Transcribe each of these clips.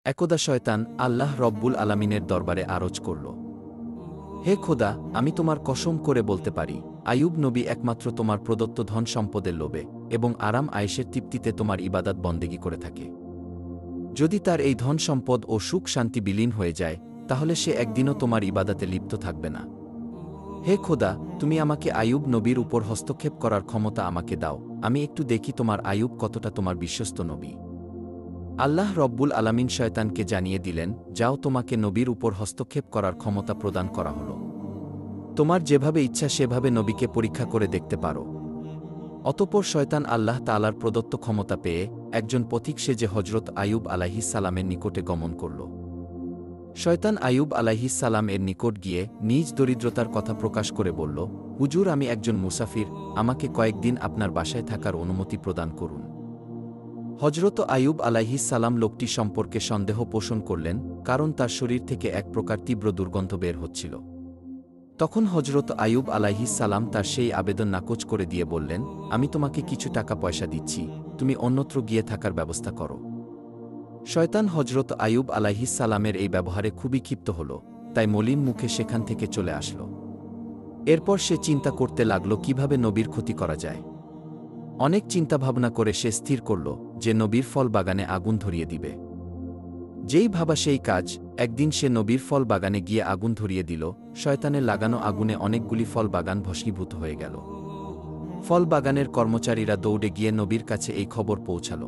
একদা শয়তান আল্লাহ রব্বুল আলামিনের দরবারে আরজ করল, হে খোদা, আমি তোমার কসম করে বলতে পারি, আইয়ুব নবী একমাত্র তোমার প্রদত্ত ধন সম্পদের লোভে এবং আরাম আয়েশের তৃপ্তিতে তোমার ইবাদত বন্দেগী করে থাকে। যদি তার এই ধন সম্পদ ও সুখ শান্তি বিলীন হয়ে যায়, তাহলে সে একদিনও তোমার ইবাদতে লিপ্ত থাকবে না। হে খোদা, তুমি আমাকে আইয়ুব নবীর উপর হস্তক্ষেপ করার ক্ষমতা আমাকে দাও, আমি একটু দেখি তোমার আইয়ুব কতটা তোমার বিশ্বস্ত নবী। আল্লাহ রব্বুল আলামিন শয়তানকে জানিয়ে দিলেন, যাও, তোমাকে নবীর উপর হস্তক্ষেপ করার ক্ষমতা প্রদান করা হল। তোমার যেভাবে ইচ্ছা সেভাবে নবীকে পরীক্ষা করে দেখতে পারো। অতঃপর শয়তান আল্লাহ তাআলার প্রদত্ত ক্ষমতা পেয়ে একজন পথিক সেজে হজরত আইয়ুব আলাইহিস সালামের নিকটে গমন করল। শয়তান আইয়ুব আলাইহিস সালাম এর নিকট গিয়ে নিজ দরিদ্রতার কথা প্রকাশ করে বলল, হুজুর, আমি একজন মুসাফির, আমাকে কয়েকদিন আপনার বাসায় থাকার অনুমতি প্রদান করুন। হজরত আইয়ুব আলাইহিস সালাম লোকটি সম্পর্কে সন্দেহ পোষণ করলেন, কারণ তার শরীর থেকে এক প্রকার তীব্র দুর্গন্ধ বের হচ্ছিল। তখন হজরত আইয়ুব আলাইহিস সালাম তার সেই আবেদন নাকচ করে দিয়ে বললেন, আমি তোমাকে কিছু টাকা পয়সা দিচ্ছি, তুমি অন্যত্র গিয়ে থাকার ব্যবস্থা করো। শয়তান হজরত আইয়ুব আলাইহিস সালামের এই ব্যবহারে খুবই ক্ষিপ্ত হল, তাই মলিন মুখে সেখান থেকে চলে আসল। এরপর সে চিন্তা করতে লাগল কিভাবে নবীর ক্ষতি করা যায়। অনেক চিন্তাভাবনা করে সে স্থির করল যে নবীর ফল বাগানে আগুন ধরিয়ে দিবে। যেই ভাবা সেই কাজ, একদিন সে নবীর ফল বাগানে গিয়ে আগুন ধরিয়ে দিল। শয়তানের লাগানো আগুনে অনেকগুলি ফল বাগান ভস্মীভূত হয়ে গেল। ফল বাগানের কর্মচারীরা দৌড়ে গিয়ে নবীর কাছে এই খবর পৌঁছাল।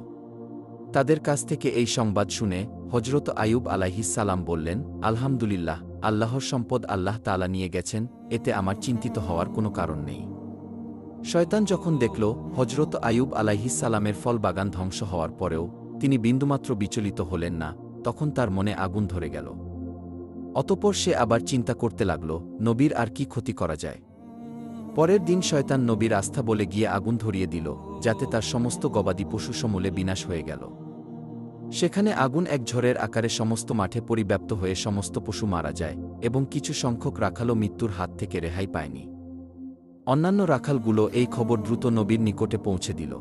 তাদের কাছ থেকে এই সংবাদ শুনে হজরত আইয়ুব আলাইহিস সালাম বললেন, আলহামদুলিল্লাহ, আল্লাহর সম্পদ আল্লাহ তাআলা নিয়ে গেছেন, এতে আমার চিন্তিত হওয়ার কোনো কারণ নেই। শয়তান যখন দেখল হজরত আইয়ুব আলাইহিস সালামের ফল বাগান ধ্বংস হওয়ার পরেও তিনি বিন্দুমাত্র বিচলিত হলেন না, তখন তার মনে আগুন ধরে গেল। অতঃপর সে আবার চিন্তা করতে লাগল, নবীর আর কি ক্ষতি করা যায়। পরের দিন শয়তান নবীর আস্থা বলে গিয়ে আগুন ধরিয়ে দিল, যাতে তার সমস্ত গবাদি পশু সমূলে বিনাশ হয়ে গেল। সেখানে আগুন এক ঝড়ের আকারে সমস্ত মাঠে পরিব্যাপ্ত হয়ে সমস্ত পশু মারা যায় এবং কিছু সংখ্যক রাখালও মৃত্যুর হাত থেকে রেহাই পায়নি। অন্যান্য রাখালগুলো এই খবর দ্রুত নবীর নিকটে পৌঁছে দিল।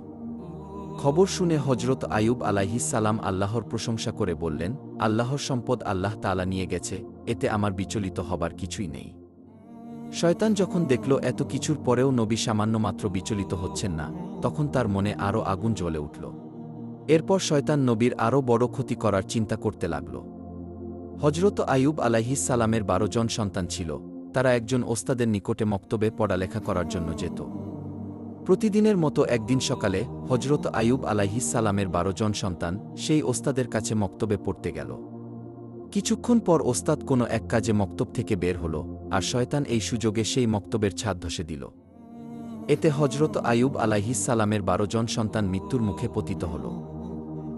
খবর শুনে হজরত আইয়ুব আলাইহিস সালাম আল্লাহর প্রশংসা করে বললেন, আল্লাহর সম্পদ আল্লাহ তাআলা নিয়ে গেছে, এতে আমার বিচলিত হবার কিছুই নেই। শয়তান যখন দেখল এত কিছুর পরেও নবী সামান্য মাত্র বিচলিত হচ্ছেন না, তখন তার মনে আরও আগুন জ্বলে উঠল। এরপর শয়তান নবীর আরও বড় ক্ষতি করার চিন্তা করতে লাগল। হজরত আইয়ুব আলাইহিস সালামের 12 জন সন্তান ছিল। তারা একজন ওস্তাদের নিকটে মক্তবে পড়ালেখা করার জন্য যেত। প্রতিদিনের মতো একদিন সকালে হজরত আইয়ুব আলাইহিস সালামের 12 জন সন্তান সেই ওস্তাদের কাছে মক্তবে পড়তে গেল। কিছুক্ষণ পর ওস্তাদ কোনো এক কাজে মক্তব থেকে বের হল, আর শয়তান এই সুযোগে সেই মক্তবের ছাদ ধসে দিল। এতে হজরত আইয়ুব আলাইহিস সালামের 12 জন সন্তান মৃত্যুর মুখে পতিত হল।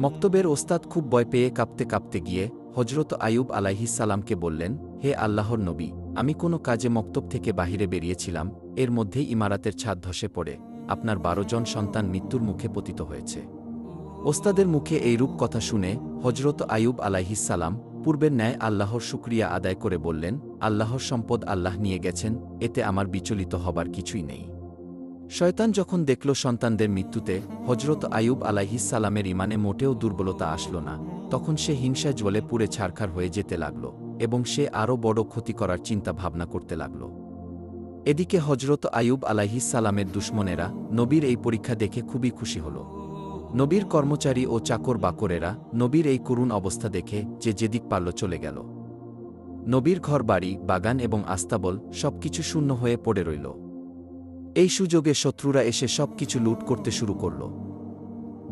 মক্তবের ওস্তাদ খুব ভয় পেয়ে কাঁপতে কাঁপতে গিয়ে হজরত আইয়ুব আলাইহিস সালামকে বললেন, হে আল্লাহর নবী, আমি কোনো কাজে মক্তব থেকে বাহিরে বেরিয়েছিলাম, এর মধ্যেই ইমারাতের ছাদ ধসে পড়ে আপনার 12 জন সন্তান মৃত্যুর মুখে পতিত হয়েছে। ওস্তাদের মুখে এইরূপ কথা শুনে হজরত আইয়ুব আলাইহিস সালাম পূর্বের ন্যায় আল্লাহর শুকরিয়া আদায় করে বললেন, আল্লাহর সম্পদ আল্লাহ নিয়ে গেছেন, এতে আমার বিচলিত হবার কিছুই নেই। শয়তান যখন দেখল সন্তানদের মৃত্যুতে হজরত আইয়ুব আলাইহিস সালামের ইমানে মোটেও দুর্বলতা আসল না, তখন সে হিংসায় জ্বলে পুড়ে ছারখার হয়ে যেতে লাগল এবং সে আরও বড় ক্ষতি করার চিন্তা ভাবনা করতে লাগল। এদিকে হজরত আইয়ুব আলাইহিস সালামের দুশমনেরা নবীর এই পরীক্ষা দেখে খুবই খুশি হল। নবীর কর্মচারী ও চাকর বাকরেরা নবীর এই করুণ অবস্থা দেখে যে যেদিক পারল চলে গেল। নবীর ঘর বাড়ি, বাগান এবং আস্তাবল সবকিছু শূন্য হয়ে পড়ে রইল। এই সুযোগে শত্রুরা এসে সবকিছু লুট করতে শুরু করল।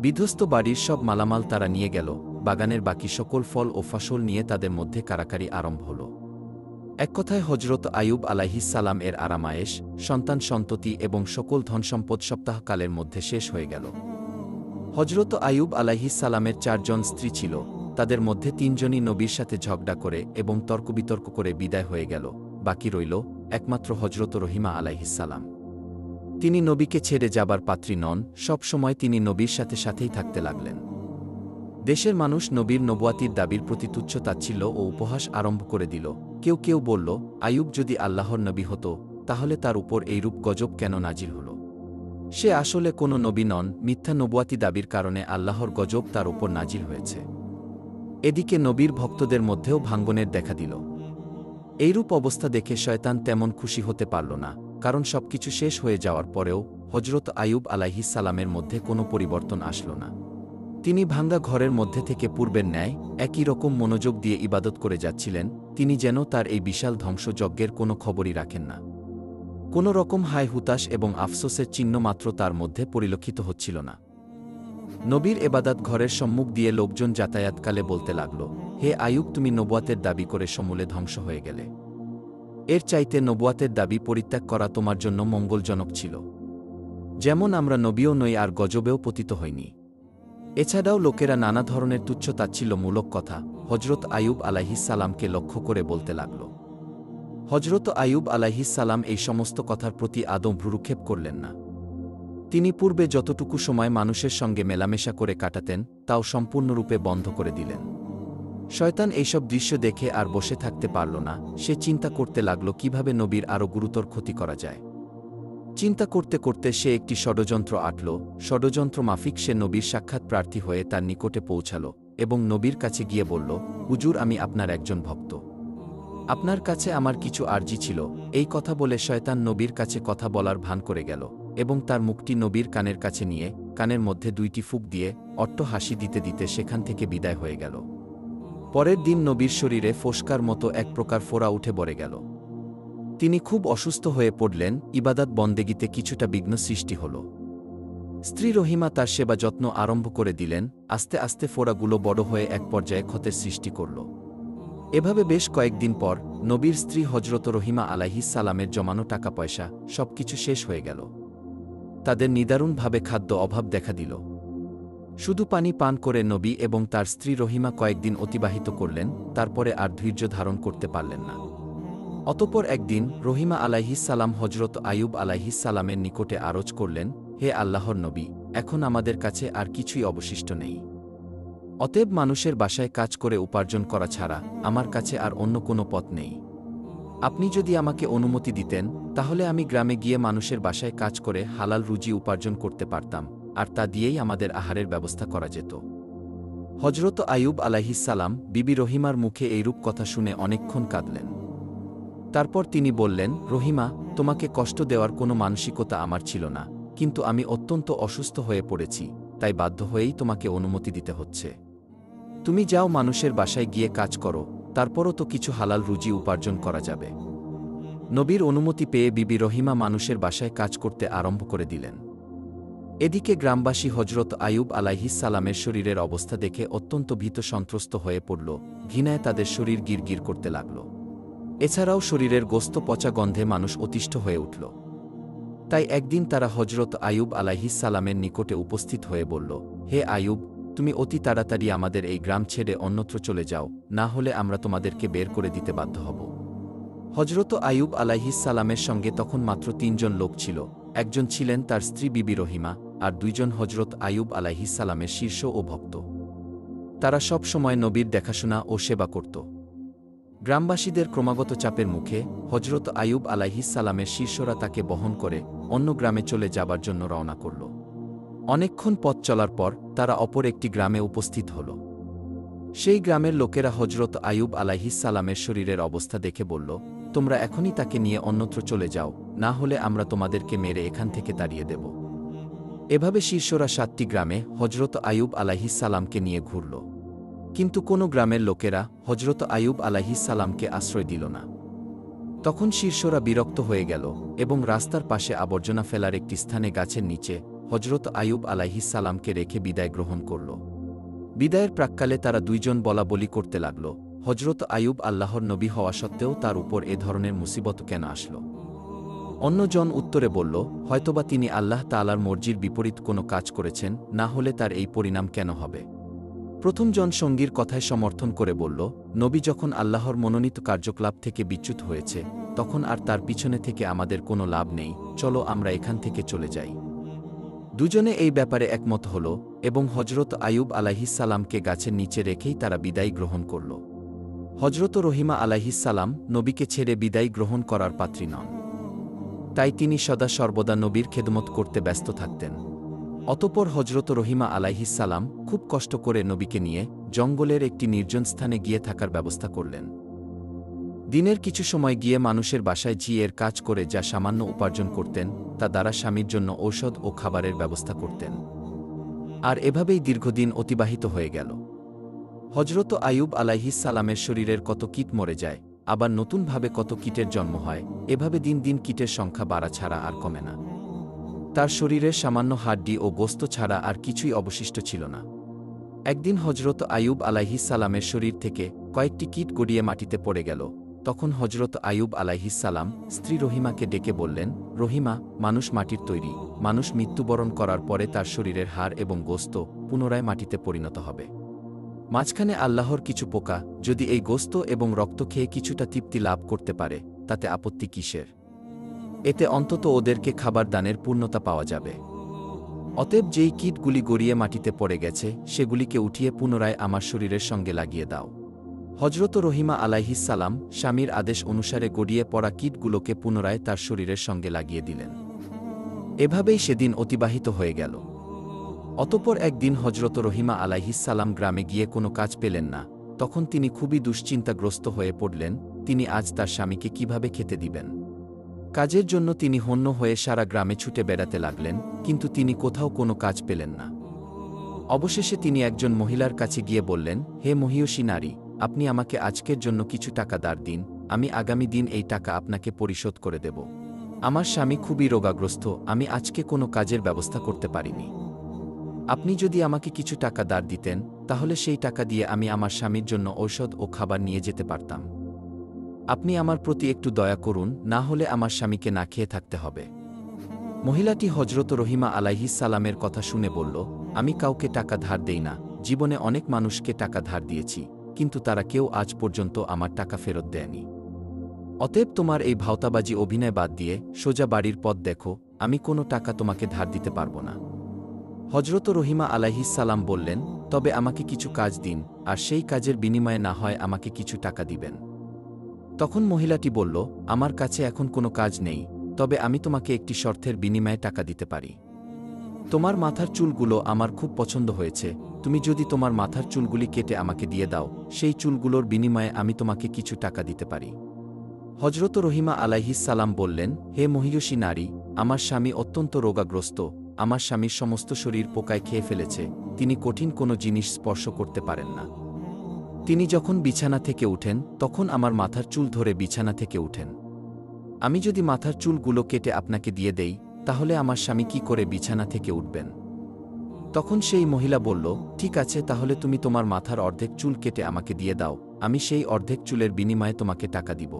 বিধ্বস্ত বাড়ির সব মালামাল তারা নিয়ে গেল, বাগানের বাকি সকল ফল ও ফসল নিয়ে তাদের মধ্যে কারাকারি আরম্ভ হল। এক কথায় হজরত আইয়ুব আলাইহিস সালাম এর আরামায়েশ, সন্তান সন্ততি এবং সকল ধনসম্পদ সপ্তাহকালের মধ্যে শেষ হয়ে গেল। হজরত আইয়ুব আলাইহিস সালামের 4 জন স্ত্রী ছিল, তাদের মধ্যে 3 জনই নবীর সাথে ঝগড়া করে এবং তর্কবিতর্ক করে বিদায় হয়ে গেল। বাকি রইল একমাত্র হজরত রহিমা আলাইহিস সালাম। তিনি নবীকে ছেড়ে যাবার পাত্রী নন, সব সময় তিনি নবীর সাথে সাথেই থাকতে লাগলেন। দেশের মানুষ নবীর নবুয়াতির দাবির প্রতি তুচ্ছ তাচ্ছিল্য ও উপহাস আরম্ভ করে দিল। কেউ কেউ বলল, আইয়ুব যদি আল্লাহর নবী হতো, তাহলে তার উপর এইরূপ গজব কেন নাজিল হল? সে আসলে কোনো নবী নন, মিথ্যা নবুয়াতি দাবির কারণে আল্লাহর গজব তার উপর নাজিল হয়েছে। এদিকে নবীর ভক্তদের মধ্যেও ভাঙ্গনের দেখা দিল। এইরূপ অবস্থা দেখে শয়তান তেমন খুশি হতে পারল না, কারণ সবকিছু শেষ হয়ে যাওয়ার পরেও হজরত আইয়ুব আলাইহিস সালামের মধ্যে কোনো পরিবর্তন আসল না। তিনি ভাঙ্গা ঘরের মধ্যে থেকে পূর্বের ন্যায় একই রকম মনোযোগ দিয়ে ইবাদত করে যাচ্ছিলেন। তিনি যেন তার এই বিশাল ধ্বংসযজ্ঞের কোনো খবরই রাখেন না। কোনো রকম হায় হুতাশ এবং আফসোসের চিহ্ন মাত্র তার মধ্যে পরিলক্ষিত হচ্ছিল না। নবীর এবাদাত ঘরের সম্মুখ দিয়ে লোকজন যাতায়াতকালে বলতে লাগল, হে আইয়ুব, তুমি নবুয়াতের দাবি করে সমূলে ধ্বংস হয়ে গেলে। এর চাইতে নবুয়াতের দাবি পরিত্যাগ করা তোমার জন্য মঙ্গলজনক ছিল। যেমন আমরা নবীও নই আর গজবেও পতিত হইনি। এছাড়াও লোকেরা নানা ধরনের তুচ্ছ-তাচ্ছিল্যমূলক কথা হজরত আইয়ুব আলাইহিস সালামকে লক্ষ্য করে বলতে লাগল। হজরত আইয়ুব আলাইহিস সালাম এই সমস্ত কথার প্রতি আদৌ ভ্রুক্ষেপ করলেন না। তিনি পূর্বে যতটুকু সময় মানুষের সঙ্গে মেলামেশা করে কাটাতেন তাও সম্পূর্ণরূপে বন্ধ করে দিলেন। শয়তান এইসব দৃশ্য দেখে আর বসে থাকতে পারল না। সে চিন্তা করতে লাগল কিভাবে নবীর আরও গুরুতর ক্ষতি করা যায়। চিন্তা করতে করতে সে একটি ষড়যন্ত্র আঁটল। ষড়যন্ত্র মাফিক সে নবীর সাক্ষাৎ প্রার্থী হয়ে তার নিকটে পৌঁছাল এবং নবীর কাছে গিয়ে বলল, হুজুর, আমি আপনার একজন ভক্ত। আপনার কাছে আমার কিছু আর্জি ছিল। এই কথা বলে শয়তান নবীর কাছে কথা বলার ভান করে গেল এবং তার মুখটি নবীর কানের কাছে নিয়ে কানের মধ্যে 2টি ফুঁক দিয়ে অট্ট হাসি দিতে দিতে সেখান থেকে বিদায় হয়ে গেল। পরের দিন নবীর শরীরে ফোস্কার মতো এক প্রকার ফোড়া উঠে পড়ে গেল। তিনি খুব অসুস্থ হয়ে পড়লেন। ইবাদত বন্দেগিতে কিছুটা বিঘ্ন সৃষ্টি হল। স্ত্রী রহিমা তার সেবা যত্ন আরম্ভ করে দিলেন। আস্তে আস্তে ফোড়াগুলো বড় হয়ে এক পর্যায়ে ক্ষতের সৃষ্টি করল। এভাবে বেশ কয়েকদিন পর নবীর স্ত্রী হজরত রহিমা আলাইহিস সালামের জমানো টাকা পয়সা সবকিছু শেষ হয়ে গেল। তাদের নিদারুণভাবে খাদ্য অভাব দেখা দিল। শুধু পানি পান করে নবী এবং তার স্ত্রী রহিমা কয়েকদিন অতিবাহিত করলেন, তারপরে আর ধৈর্য ধারণ করতে পারলেন না। অতঃপর একদিন রহিমা আলাইহিস সালাম হজরত আইয়ুব আলাইহিস সালামের নিকটে আরজ করলেন, হে আল্লাহর নবী, এখন আমাদের কাছে আর কিছুই অবশিষ্ট নেই। অতএব মানুষের বাসায় কাজ করে উপার্জন করা ছাড়া আমার কাছে আর অন্য কোনো পথ নেই। আপনি যদি আমাকে অনুমতি দিতেন তাহলে আমি গ্রামে গিয়ে মানুষের বাসায় কাজ করে হালাল রুজি উপার্জন করতে পারতাম, আর তা দিয়েই আমাদের আহারের ব্যবস্থা করা যেত। হজরত আইয়ুব আলাইহিস সালাম বিবি রহিমার মুখে এইরূপ কথা শুনে অনেকক্ষণ কাঁদলেন। তারপর তিনি বললেন, রহিমা, তোমাকে কষ্ট দেওয়ার কোনো মানসিকতা আমার ছিল না, কিন্তু আমি অত্যন্ত অসুস্থ হয়ে পড়েছি, তাই বাধ্য হয়েই তোমাকে অনুমতি দিতে হচ্ছে। তুমি যাও, মানুষের বাসায় গিয়ে কাজ করো, তারপরও তো কিছু হালাল রুজি উপার্জন করা যাবে। নবীর অনুমতি পেয়ে বিবি রহিমা মানুষের বাসায় কাজ করতে আরম্ভ করে দিলেন। এদিকে গ্রামবাসী হজরত আইয়ুব আলাইহিস সালামের শরীরের অবস্থা দেখে অত্যন্ত ভীত সন্ত্রস্ত হয়ে পড়ল। ঘৃণায় তাদের শরীর গিরগির করতে লাগল। এছাড়াও শরীরের গোস্ত পচা গন্ধে মানুষ অতিষ্ঠ হয়ে উঠল। তাই একদিন তারা হজরত আইয়ুব আলাইহিস সালামের নিকটে উপস্থিত হয়ে বলল, হে আইয়ুব, তুমি অতি তাড়াতাড়ি আমাদের এই গ্রাম ছেড়ে অন্যত্র চলে যাও, না হলে আমরা তোমাদেরকে বের করে দিতে বাধ্য হব। হজরত আইয়ুব আলাইহিস সালামের সঙ্গে তখন মাত্র 3 জন লোক ছিল। একজন ছিলেন তার স্ত্রী বিবি রহিমা, আর 2 জন হজরত আইয়ুব আলাইহিস সালামের শীর্ষ ও ভক্ত। তারা সব সময় নবীর দেখাশোনা ও সেবা করত। গ্রামবাসীদের ক্রমাগত চাপের মুখে হজরত আইয়ুব আলাইহিস সালামের শিষ্যরা তাকে বহন করে অন্য গ্রামে চলে যাবার জন্য রওনা করল। অনেকক্ষণ পথ চলার পর তারা অপর একটি গ্রামে উপস্থিত হল। সেই গ্রামের লোকেরা হজরত আইয়ুব আলাইহিস সালামের শরীরের অবস্থা দেখে বলল, তোমরা এখনই তাকে নিয়ে অন্যত্র চলে যাও, না হলে আমরা তোমাদেরকে মেরে এখান থেকে তাড়িয়ে দেব। এভাবে শিষ্যরা 7টি গ্রামে হজরত আইয়ুব আলাইহিস সালামকে নিয়ে ঘুরল, কিন্তু কোনো গ্রামের লোকেরা হজরত আইয়ুব আলাইহিস সালামকে আশ্রয় দিল না। তখন শিষ্যরা বিরক্ত হয়ে গেল এবং রাস্তার পাশে আবর্জনা ফেলার একটি স্থানে গাছের নিচে হজরত আইয়ুব আলাইহিস সালামকে রেখে বিদায় গ্রহণ করল। বিদায়ের প্রাক্কালে তারা 2 জন বলাবলি করতে লাগল, হজরত আইয়ুব আল্লাহর নবী হওয়া সত্ত্বেও তার উপর এ ধরনের মুসিবত কেন আসল? অন্যজন উত্তরে বলল, হয়তোবা তিনি আল্লাহ তাআলার মর্জির বিপরীত কোনো কাজ করেছেন, না হলে তার এই পরিণাম কেন হবে? প্রথম জন সঙ্গীর কথায় সমর্থন করে বলল, নবী যখন আল্লাহর মনোনীত কার্যকলাপ থেকে বিচ্যুত হয়েছে, তখন আর তার পিছনে থেকে আমাদের কোনো লাভ নেই, চলো আমরা এখান থেকে চলে যাই। দুজনে এই ব্যাপারে একমত হল এবং হজরত আইয়ুব আলাইহিস সালামকে গাছের নিচে রেখেই তারা বিদায় গ্রহণ করল। হজরত রহিমা আলাইহিস সালাম নবীকে ছেড়ে বিদায় গ্রহণ করার পাত্রী নন, তাই তিনি সদা সর্বদা নবীর খেদমত করতে ব্যস্ত থাকতেন। অতঃপর হজরত রহিমা আলাইহিস সালাম খুব কষ্ট করে নবীকে নিয়ে জঙ্গলের একটি নির্জন স্থানে গিয়ে থাকার ব্যবস্থা করলেন। দিনের কিছু সময় গিয়ে মানুষের বাসায় এর কাজ করে যা সামান্য উপার্জন করতেন তা দ্বারা স্বামীর জন্য ঔষধ ও খাবারের ব্যবস্থা করতেন। আর এভাবেই দীর্ঘদিন অতিবাহিত হয়ে গেল। হজরত আইয়ুব আলাইহিস সালামের শরীরের কত কীট মরে যায়, আবার নতুনভাবে কত কীটের জন্ম হয়, এভাবে দিন দিন কীটের সংখ্যা বাড়া ছাড়া আর কমে না। তার শরীরের সামান্য হাড্ডি ও গোস্ত ছাড়া আর কিছুই অবশিষ্ট ছিল না। একদিন হজরত আইয়ুব আলাইহিস সালামের শরীর থেকে কয়েকটি কীট গড়িয়ে মাটিতে পড়ে গেল। তখন হজরত আইয়ুব আলাইহিস সালাম স্ত্রী রহিমাকে ডেকে বললেন, রহিমা, মানুষ মাটির তৈরি, মানুষ মৃত্যুবরণ করার পরে তার শরীরের হাড় এবং গোস্ত পুনরায় মাটিতে পরিণত হবে। মাঝখানে আল্লাহর কিছু পোকা যদি এই গোস্ত এবং রক্ত খেয়ে কিছুটা তৃপ্তি লাভ করতে পারে, তাতে আপত্তি কিসের? এতে অন্তত ওদেরকে খাবার দানের পূর্ণতা পাওয়া যাবে। অতএব যেই কীটগুলি গড়িয়ে মাটিতে পড়ে গেছে সেগুলিকে উঠিয়ে পুনরায় আমার শরীরের সঙ্গে লাগিয়ে দাও। হজরত রহিমা আলাইহিস সালাম স্বামীর আদেশ অনুসারে গড়িয়ে পড়া কীটগুলোকে পুনরায় তার শরীরের সঙ্গে লাগিয়ে দিলেন। এভাবেই সেদিন অতিবাহিত হয়ে গেল। অতঃপর একদিন হজরত রহিমা আলাইহিস সালাম গ্রামে গিয়ে কোনো কাজ পেলেন না। তখন তিনি খুবই দুশ্চিন্তাগ্রস্ত হয়ে পড়লেন, তিনি আজ তার স্বামীকে কিভাবে খেতে দিবেন। কাজের জন্য তিনি হন্য হয়ে সারা গ্রামে ছুটে বেড়াতে লাগলেন, কিন্তু তিনি কোথাও কোনো কাজ পেলেন না। অবশেষে তিনি একজন মহিলার কাছে গিয়ে বললেন, হে মহিয়সী নারী, আপনি আমাকে আজকের জন্য কিছু টাকা ধার দিন, আমি আগামী দিন এই টাকা আপনাকে পরিশোধ করে দেব। আমার স্বামী খুবই রোগাগ্রস্ত, আমি আজকে কোনো কাজের ব্যবস্থা করতে পারিনি। আপনি যদি আমাকে কিছু টাকা ধার দিতেন, তাহলে সেই টাকা দিয়ে আমি আমার স্বামীর জন্য ঔষধ ও খাবার নিয়ে যেতে পারতাম। আপনি আমার প্রতি একটু দয়া করুন, না হলে আমার স্বামীকে না খেয়ে থাকতে হবে। মহিলাটি হজরত রহিমা আলাইহিস সালামের কথা শুনে বলল, আমি কাউকে টাকা ধার দেই না, জীবনে অনেক মানুষকে টাকা ধার দিয়েছি, কিন্তু তারা কেউ আজ পর্যন্ত আমার টাকা ফেরত দেয়নি। অতএব তোমার এই ভাওতাবাজি অভিনয় বাদ দিয়ে সোজা বাড়ির পথ দেখো, আমি কোনো টাকা তোমাকে ধার দিতে পারব না। হজরত রহিমা আলাইহিস সালাম বললেন, তবে আমাকে কিছু কাজ দিন, আর সেই কাজের বিনিময়ে না হয় আমাকে কিছু টাকা দিবেন। তখন মহিলাটি বলল, আমার কাছে এখন কোনো কাজ নেই, তবে আমি তোমাকে একটি শর্তের বিনিময়ে টাকা দিতে পারি। তোমার মাথার চুলগুলো আমার খুব পছন্দ হয়েছে, তুমি যদি তোমার মাথার চুলগুলি কেটে আমাকে দিয়ে দাও, সেই চুলগুলোর বিনিময়ে আমি তোমাকে কিছু টাকা দিতে পারি। হজরত রহিমা আলাইহিস সালাম বললেন, হে মহিয়সী নারী, আমার স্বামী অত্যন্ত রোগাগ্রস্ত, আমার স্বামীর সমস্ত শরীর পোকায় খেয়ে ফেলেছে, তিনি কঠিন কোনো জিনিস স্পর্শ করতে পারেন না। তিনি যখন বিছানা থেকে উঠেন তখন আমার মাথার চুল ধরে বিছানা থেকে উঠেন। আমি যদি মাথার চুলগুলো কেটে আপনাকে দিয়ে দেই, তাহলে আমার স্বামী কি করে বিছানা থেকে উঠবেন? তখন সেই মহিলা বলল, ঠিক আছে, তাহলে তুমি তোমার মাথার অর্ধেক চুল কেটে আমাকে দিয়ে দাও, আমি সেই অর্ধেক চুলের বিনিময়ে তোমাকে টাকা দিব।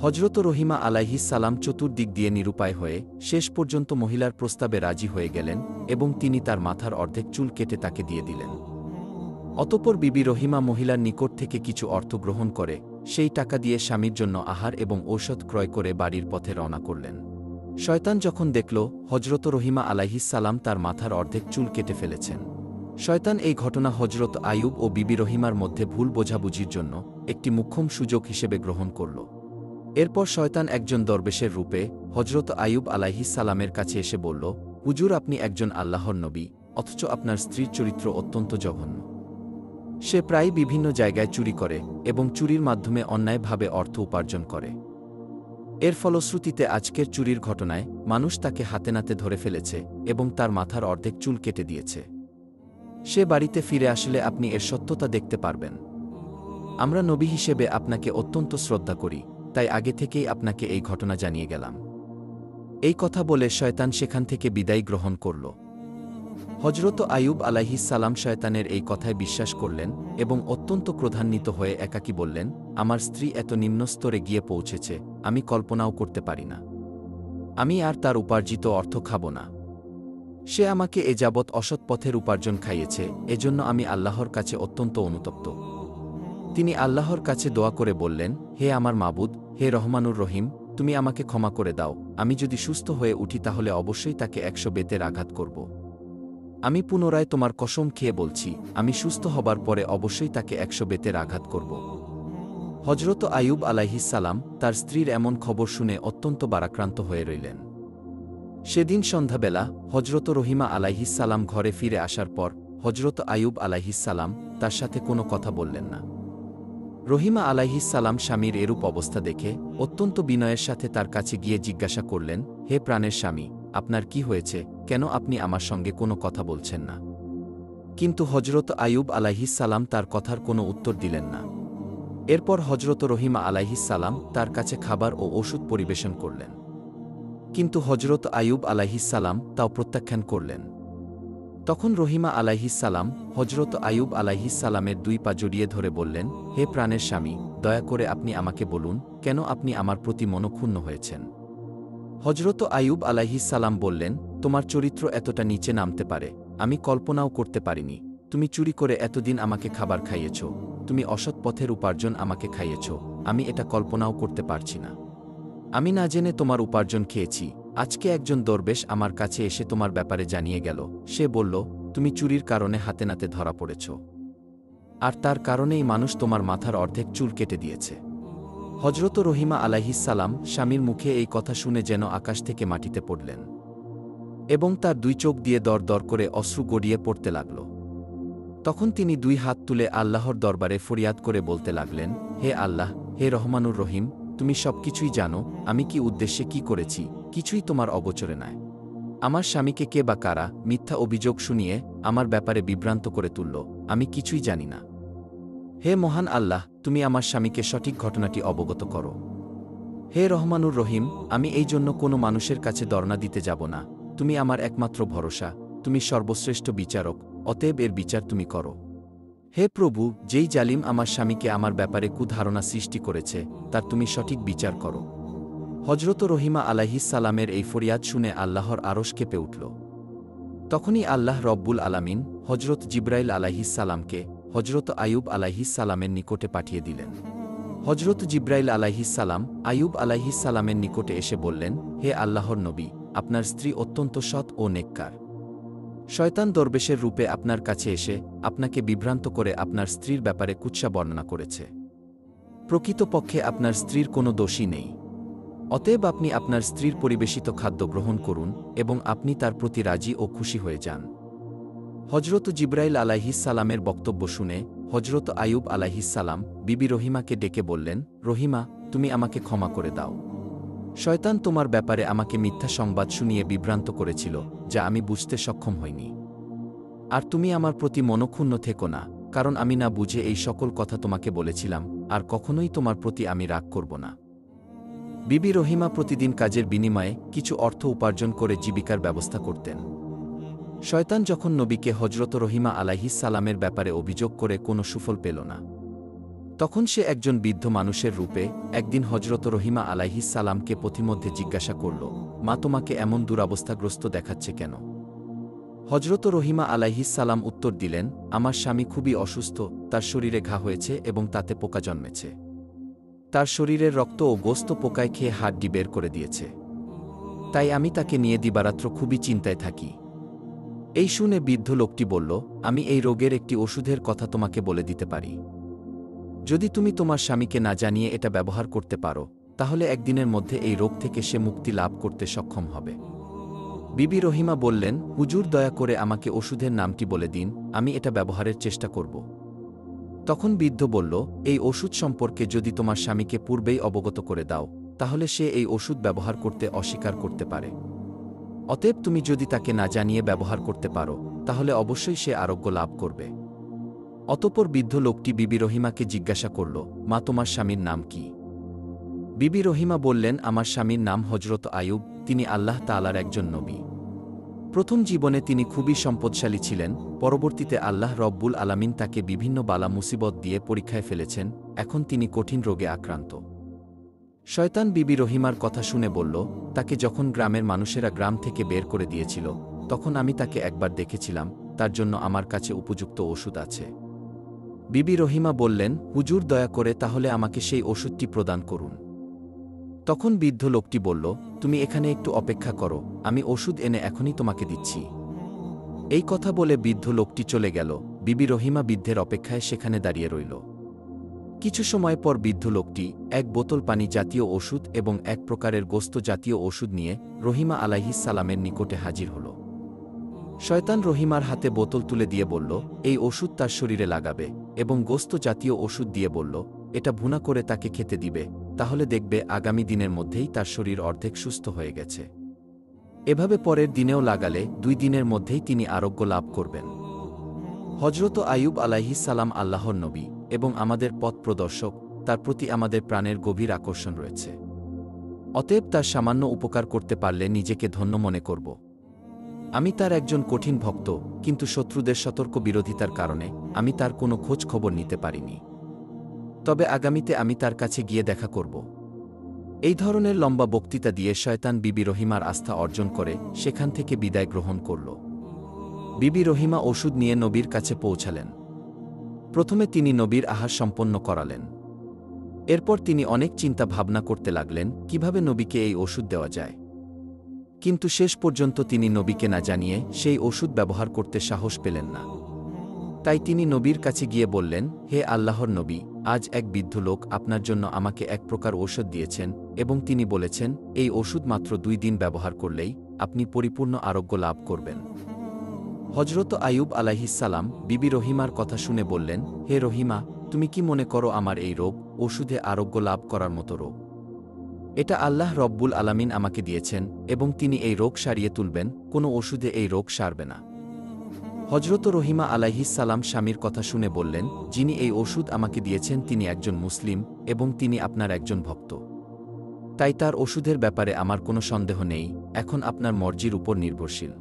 হজরত রহিমা আলাইহিস সালাম চতুর্দিক দিয়ে নিরুপায় হয়ে শেষ পর্যন্ত মহিলার প্রস্তাবে রাজি হয়ে গেলেন এবং তিনি তার মাথার অর্ধেক চুল কেটে তাকে দিয়ে দিলেন। অতঃপর বিবি রহিমা মহিলার নিকট থেকে কিছু অর্থ গ্রহণ করে সেই টাকা দিয়ে স্বামীর জন্য আহার এবং ঔষধ ক্রয় করে বাড়ির পথে রওনা করলেন। শয়তান যখন দেখল হজরত রহিমা আলাইহিস সালাম তার মাথার অর্ধেক চুল কেটে ফেলেছেন, শয়তান এই ঘটনা হজরত আইয়ুব ও বিবি রহিমার মধ্যে ভুল বোঝাবুঝির জন্য একটি মোক্ষম সুযোগ হিসেবে গ্রহণ করল। এরপর শয়তান একজন দরবেশের রূপে হজরত আইয়ুব আলাইহিস সালামের কাছে এসে বলল, হুজুর, আপনি একজন আল্লাহর নবী, অথচ আপনার স্ত্রীর চরিত্র অত্যন্ত জঘন্য। সে প্রায় বিভিন্ন জায়গায় চুরি করে এবং চুরির মাধ্যমে অন্যায়ভাবে অর্থ উপার্জন করে। এর ফলশ্রুতিতে আজকের চুরির ঘটনায় মানুষ তাকে হাতে নাতে ধরে ফেলেছে এবং তার মাথার অর্ধেক চুল কেটে দিয়েছে। সে বাড়িতে ফিরে আসলে আপনি এর সত্যতা দেখতে পারবেন। আমরা নবী হিসেবে আপনাকে অত্যন্ত শ্রদ্ধা করি, তাই আগে থেকেই আপনাকে এই ঘটনা জানিয়ে গেলাম। এই কথা বলে শয়তান সেখান থেকে বিদায় গ্রহণ করল। হজরত আইয়ুব আলাইহিস সালাম শয়তানের এই কথায় বিশ্বাস করলেন এবং অত্যন্ত ক্রোধান্বিত হয়ে একাকী বললেন, আমার স্ত্রী এত নিম্ন স্তরে গিয়ে পৌঁছেছে, আমি কল্পনাও করতে পারি না। আমি আর তার উপার্জিত অর্থ খাব না। সে আমাকে এ যাবৎ অসৎ পথের উপার্জন খাইয়েছে, এজন্য আমি আল্লাহর কাছে অত্যন্ত অনুতপ্ত। তিনি আল্লাহর কাছে দোয়া করে বললেন, হে আমার মাবুদ, হে রহমানুর রহিম, তুমি আমাকে ক্ষমা করে দাও। আমি যদি সুস্থ হয়ে উঠি তাহলে অবশ্যই তাকে 100 বেতের আঘাত করব। আমি পুনরায় তোমার কসম খেয়ে বলছি, আমি সুস্থ হবার পরে অবশ্যই তাকে 100 বেতের আঘাত করব। হজরত আইয়ুব আলাইহিস সালাম তার স্ত্রীর এমন খবর শুনে অত্যন্ত বারাক্রান্ত হয়ে রইলেন। সেদিন সন্ধ্যাবেলা হজরত রহিমা আলাইহিস সালাম ঘরে ফিরে আসার পর হজরত আইয়ুব আলাইহিসসালাম তার সাথে কোনো কথা বললেন না। রহিমা আলাইহিসসালাম স্বামীর এরূপ অবস্থা দেখে অত্যন্ত বিনয়ের সাথে তার কাছে গিয়ে জিজ্ঞাসা করলেন, হে প্রাণের স্বামী, আপনার কি হয়েছে? কেন আপনি আমার সঙ্গে কোনো কথা বলছেন না? কিন্তু হজরত আইয়ুব আলাইহিসসালাম তার কথার কোনো উত্তর দিলেন না। এরপর হজরত রহিমা আলাইহিসসালাম তার কাছে খাবার ও ওষুধ পরিবেশন করলেন। কিন্তু হজরত আইয়ুব আলাইহিসসালাম তাও প্রত্যাখ্যান করলেন। তখন রহিমা আলাইহিসসালাম হজরত আইয়ুব আলাইহিসসালামের 2 পা জড়িয়ে ধরে বললেন, হে প্রাণের স্বামী, দয়া করে আপনি আমাকে বলুন, কেন আপনি আমার প্রতি মনক্ষুণ্ণ হয়েছেন? হজরত আইয়ুব আলাইহিসসালাম বললেন, তোমার চরিত্র এতটা নিচে নামতে পারে আমি কল্পনাও করতে পারিনি। তুমি চুরি করে এতদিন আমাকে খাবার খাইয়েছ, তুমি অসৎ পথের উপার্জন আমাকে খাইয়েছ, আমি এটা কল্পনাও করতে পারছি না। আমি না জেনে তোমার উপার্জন খেয়েছি। আজকে একজন দরবেশ আমার কাছে এসে তোমার ব্যাপারে জানিয়ে গেল। সে বলল, তুমি চুরির কারণে হাতে নাতে ধরা পড়েছ, আর তার কারণেই মানুষ তোমার মাথার অর্ধেক চুল কেটে দিয়েছে। হজরত রহিমা আলাইহিসসালাম স্বামীর মুখে এই কথা শুনে যেন আকাশ থেকে মাটিতে পড়লেন, এবং তার 2 চোখ দিয়ে দর দর করে অশ্রু গড়িয়ে পড়তে লাগল। তখন তিনি 2 হাত তুলে আল্লাহর দরবারে ফরিয়াদ করে বলতে লাগলেন, হে আল্লাহ, হে রহমানুর রহিম, তুমি সব কিছুই জানো। আমি কি উদ্দেশ্যে কি করেছি কিছুই তোমার অগোচরে নয়। আমার স্বামীকে কে বা কারা মিথ্যা অভিযোগ শুনিয়ে আমার ব্যাপারে বিভ্রান্ত করে তুলল, আমি কিছুই জানি না। হে মহান আল্লাহ, তুমি আমার স্বামীকে সঠিক ঘটনাটি অবগত করো। হে রহমানুর রহিম, আমি এই জন্য কোনো মানুষের কাছে দরনা দিতে যাব না। তুমি আমার একমাত্র ভরসা, তুমি সর্বশ্রেষ্ঠ বিচারক, অতএব এর বিচার তুমি করো। হে প্রভু, যেই জালিম আমার স্বামীকে আমার ব্যাপারে কুধারণা সৃষ্টি করেছে, তার তুমি সঠিক বিচার করো। হজরত রহিমা আলাইহিসসালামের এই ফরিয়াদ শুনে আল্লাহর আরশ কেঁপে উঠল। তখনই আল্লাহ রব্বুল আলামিন হজরত জিব্রাইল আলাইহিসসালামকে হজরত আইয়ুব আলাইহিসসালামের নিকটে পাঠিয়ে দিলেন। হজরত জিব্রাইল আলাইহিসসালাম আইয়ুব আলাইহিসসালামের নিকটে এসে বললেন, হে আল্লাহর নবী, আপনার স্ত্রী অত্যন্ত সৎ ও নেককার। শয়তান দরবেশের রূপে আপনার কাছে এসে আপনাকে বিভ্রান্ত করে আপনার স্ত্রীর ব্যাপারে কুৎসা বর্ণনা করেছে। প্রকৃতপক্ষে আপনার স্ত্রীর কোনো দোষই নেই। অতএব আপনি আপনার স্ত্রীর পরিবেশিত খাদ্য গ্রহণ করুন এবং আপনি তার প্রতি রাজি ও খুশি হয়ে যান। হজরত জিব্রাইল আলাইহিসসালামের বক্তব্য শুনে হজরত আইয়ুব আলাইহিসসালাম বিবি রহিমাকে ডেকে বললেন, রহিমা, তুমি আমাকে ক্ষমা করে দাও। শয়তান তোমার ব্যাপারে আমাকে মিথ্যা সংবাদ শুনিয়ে বিভ্রান্ত করেছিল, যা আমি বুঝতে সক্ষম হইনি। আর তুমি আমার প্রতি মনক্ষুণ্ণ থেকো না, কারণ আমি না বুঝে এই সকল কথা তোমাকে বলেছিলাম, আর কখনোই তোমার প্রতি আমি রাগ করব না। বিবি রহিমা প্রতিদিন কাজের বিনিময়ে কিছু অর্থ উপার্জন করে জীবিকার ব্যবস্থা করতেন। শয়তান যখন নবীকে হজরত রহিমা আলাইহিসসালামের ব্যাপারে অভিযোগ করে কোনো সুফল পেল না, তখন সে একজন বৃদ্ধ মানুষের রূপে একদিন হজরত রহিমা আলাইহিসসালামকে পথিমধ্যে জিজ্ঞাসা করল, মা, তোমাকে এমন দুরবস্থাগ্রস্ত দেখাচ্ছে কেন? হজরত রহিমা আলাইহিসসালাম উত্তর দিলেন, আমার স্বামী খুবই অসুস্থ, তার শরীরে ঘা হয়েছে এবং তাতে পোকা জন্মেছে। তার শরীরের রক্ত ও গোস্ত পোকায় খেয়ে হাড্ডি বের করে দিয়েছে। তাই আমি তাকে নিয়ে দিবারাত্র খুবই চিন্তায় থাকি। এই শুনে বৃদ্ধ লোকটি বলল, আমি এই রোগের একটি ওষুধের কথা তোমাকে বলে দিতে পারি। যদি তুমি তোমার স্বামীকে না জানিয়ে এটা ব্যবহার করতে পারো, তাহলে একদিনের মধ্যে এই রোগ থেকে সে মুক্তি লাভ করতে সক্ষম হবে। বিবি রহিমা বললেন, হুজুর, দয়া করে আমাকে ওষুধের নামটি বলে দিন, আমি এটা ব্যবহারের চেষ্টা করব। তখন বৃদ্ধ বলল, এই ওষুধ সম্পর্কে যদি তোমার স্বামীকে পূর্বেই অবগত করে দাও, তাহলে সে এই ওষুধ ব্যবহার করতে অস্বীকার করতে পারে। অতএব তুমি যদি তাকে না জানিয়ে ব্যবহার করতে পারো, তাহলে অবশ্যই সে আরোগ্য লাভ করবে। অতঃপর বৃদ্ধ লোকটি বিবি রহিমাকে জিজ্ঞাসা করল, মা, তোমার স্বামীর নাম কি? বিবি রহিমা বললেন, আমার স্বামীর নাম হজরত আইয়ুব, তিনি আল্লাহ তাআলার একজন নবী। প্রথম জীবনে তিনি খুবই সম্পদশালী ছিলেন, পরবর্তীতে আল্লাহ রব্বুল আলামিন তাকে বিভিন্ন বালা মুসিবত দিয়ে পরীক্ষায় ফেলেছেন, এখন তিনি কঠিন রোগে আক্রান্ত। শয়তান বিবি রহিমার কথা শুনে বলল, তাকে যখন গ্রামের মানুষেরা গ্রাম থেকে বের করে দিয়েছিল, তখন আমি তাকে একবার দেখেছিলাম, তার জন্য আমার কাছে উপযুক্ত ওষুধ আছে। বিবি রহিমা বললেন, হুজুর, দয়া করে তাহলে আমাকে সেই ওষুধটি প্রদান করুন। তখন বৃদ্ধ লোকটি বলল, তুমি এখানে একটু অপেক্ষা করো, আমি ওষুধ এনে এখনই তোমাকে দিচ্ছি। এই কথা বলে বৃদ্ধ লোকটি চলে গেল। বিবি রহিমা বৃদ্ধের অপেক্ষায় সেখানে দাঁড়িয়ে রইল। কিছু সময় পর বৃদ্ধ লোকটি এক বোতল পানি জাতীয় ওষুধ এবং এক প্রকারের গোস্ত জাতীয় ওষুধ নিয়ে রহিমা আলাইহিসসালামের নিকটে হাজির হল। শয়তান রহিমার হাতে বোতল তুলে দিয়ে বলল, এই ওষুধ তার শরীরে লাগাবে এবং গোস্ত জাতীয় ওষুধ দিয়ে বলল, এটা ভুনা করে তাকে খেতে দিবে, তাহলে দেখবে আগামী দিনের মধ্যেই তার শরীর অর্ধেক সুস্থ হয়ে গেছে। এভাবে পরের দিনেও লাগালে 2 দিনের মধ্যেই তিনি আরোগ্য লাভ করবেন। হজরত আইয়ুব আলাইহিস সালাম আল্লাহর নবী এবং আমাদের পথ প্রদর্শক, তার প্রতি আমাদের প্রাণের গভীর আকর্ষণ রয়েছে। অতএব তার সামান্য উপকার করতে পারলে নিজেকে ধন্য মনে করব। আমি তার একজন কঠিন ভক্ত, কিন্তু শত্রুদের সতর্ক বিরোধিতার কারণে আমি তার কোনো খোঁজ খবর নিতে পারিনি। তবে আগামীতে আমি তার কাছে গিয়ে দেখা করব। এই ধরনের লম্বা বক্তৃতা দিয়ে শয়তান বিবি রহিমার আস্থা অর্জন করে সেখান থেকে বিদায় গ্রহণ করল। বিবি রহিমা ওষুধ নিয়ে নবীর কাছে পৌঁছালেন। প্রথমে তিনি নবীর আহার সম্পন্ন করালেন। এরপর তিনি অনেক চিন্তা ভাবনা করতে লাগলেন কিভাবে নবীকে এই ওষুধ দেওয়া যায়। কিন্তু শেষ পর্যন্ত তিনি নবীকে না জানিয়ে সেই ওষুধ ব্যবহার করতে সাহস পেলেন না। তাই তিনি নবীর কাছে গিয়ে বললেন, হে আল্লাহর নবী, আজ এক বৃদ্ধ লোক আপনার জন্য আমাকে এক প্রকার ঔষধ দিয়েছেন এবং তিনি বলেছেন এই ওষুধ মাত্র 2 দিন ব্যবহার করলেই আপনি পরিপূর্ণ আরোগ্য লাভ করবেন। হজরত আইয়ুব আলাইহিস সালাম বিবি রহিমার কথা শুনে বললেন, হে রহিমা, তুমি কি মনে করো আমার এই রোগ ওষুধে আরোগ্য লাভ করার মতো রোগ? এটা আল্লাহ রব্বুল আলামিন আমাকে দিয়েছেন এবং তিনি এই রোগ সারিয়ে তুলবেন, কোনো ওষুধে এই রোগ সারবে না। হজরত রহিমা আলাইহিস সালাম স্বামীর কথা শুনে বললেন, যিনি এই ওষুধ আমাকে দিয়েছেন তিনি একজন মুসলিম এবং তিনি আপনার একজন ভক্ত। তাই তার ওষুধের ব্যাপারে আমার কোনো সন্দেহ নেই, এখন আপনার মর্জির উপর নির্ভরশীল।